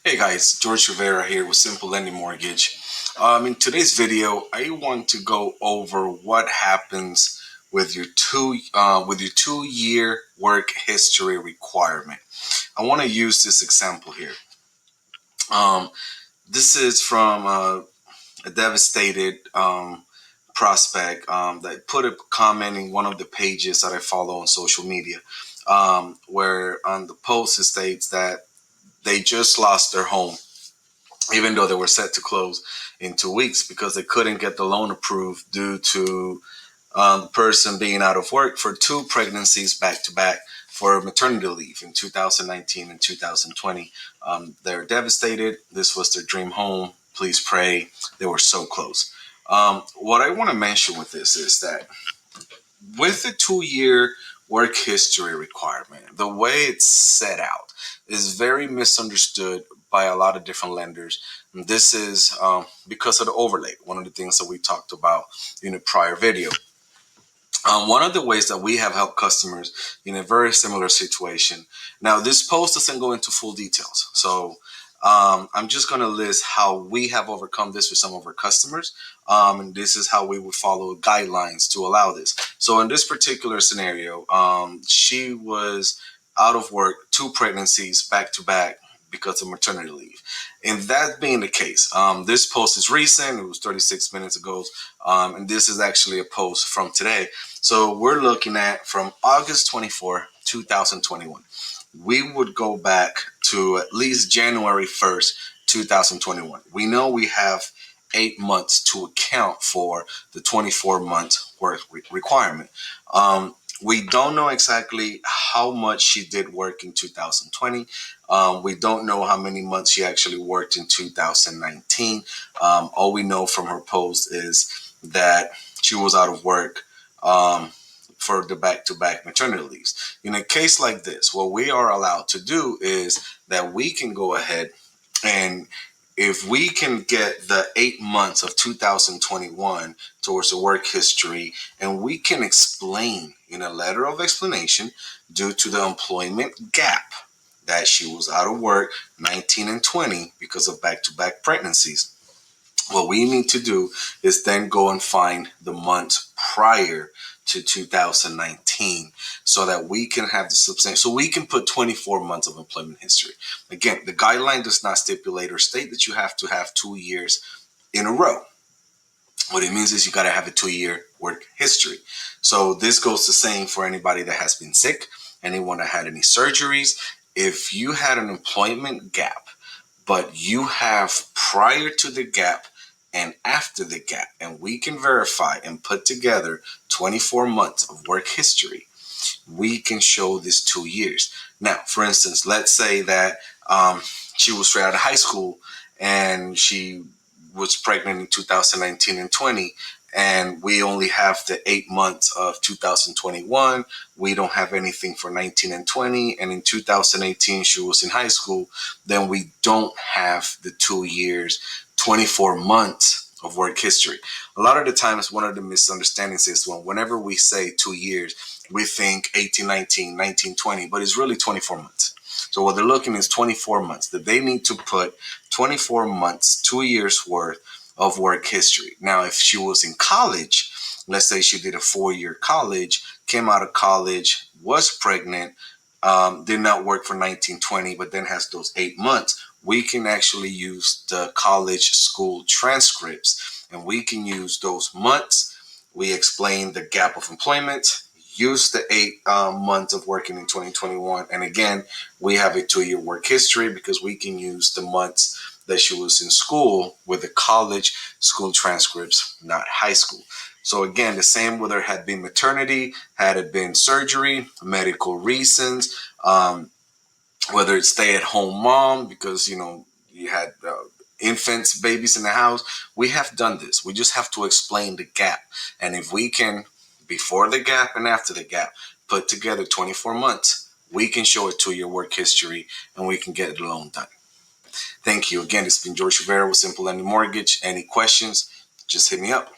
Hey guys, George Rivera here with Simple Lending Mortgage. In today's video, I want to go over what happens with your 2 year work history requirement. I want to use this example here. Um, this is from a devastated prospect that put a comment in one of the pages that I follow on social media, where on the post it states that they just lost their home even though they were set to close in 2 weeks because they couldn't get the loan approved due to the person being out of work for two pregnancies back to back for maternity leave in 2019 and 2020. They're devastated. This was their dream home. Please pray. They were so close. What I want to mention with this is that with the 2 year work history requirement, the way it's set out is very misunderstood by a lot of different lenders. And this is because of the overlay, one of the things that we talked about in a prior video. One of the ways that we have helped customers in a very similar situation. Now, this post doesn't go into full details. So I'm just going to list how we have overcome this with some of our customers. And this is how we would follow guidelines to allow this. So in this particular scenario, she was out of work, two pregnancies back to back because of maternity leave. And that being the case, this post is recent. It was 36 minutes ago. And this is actually a post from today. So we're looking at from August 24, 2021. We would go back to at least January 1st, 2021. We know we have 8 months to account for the 24-month work requirement. We don't know exactly how much she did work in 2020. We don't know how many months she actually worked in 2019. All we know from her post is that she was out of work for the back-to-back maternity leaves. In a case like this, what we are allowed to do is that we can go ahead and if we can get the 8 months of 2021 towards the work history, and we can explain in a letter of explanation due to the employment gap that she was out of work 19 and 20 because of back-to-back pregnancies. What we need to do is then go and find the months prior to 2019 so that we can have the substantial, so we can put 24 months of employment history. Again, the guideline does not stipulate or state that you have to have 2 years in a row. What it means is you got to have a 2 year work history. So this goes the same for anybody that has been sick, anyone that had any surgeries. If you had an employment gap, but you have prior to the gap and after the gap, and we can verify and put together 24 months of work history, we can show this 2 years. Now, for instance, let's say that she was straight out of high school and she was pregnant in 2019 and 20, and we only have the 8 months of 2021. We don't have anything for 19 and 20. And in 2018, she was in high school. Then we don't have the 2 years, 24 months of work history. A lot of the times, one of the misunderstandings is whenever we say 2 years, we think 18, 19, 19, 20, but it's really 24 months. So what they're looking is 24 months, that they need to put 24 months, 2 years worth of work history. Now, if she was in college, let's say she did a 4 year college, came out of college, was pregnant, did not work for 1920, but then has those 8 months, we can actually use the college school transcripts and we can use those months. We explain the gap of employment, use the 8 months of working in 2021. And again, we have a 2 year work history because we can use the months that she was in school with the college school transcripts, not high school. So again, the same whether it had been maternity, had it been surgery, medical reasons, whether it's stay-at-home mom because you had infants, babies in the house. We have done this. We just have to explain the gap, and if we can, before the gap and after the gap, put together 24 months, we can show a 2 year work history and we can get the loan done. Thank you again. This has been George Rivera with Simple Lending Mortgage. Any questions? Just hit me up.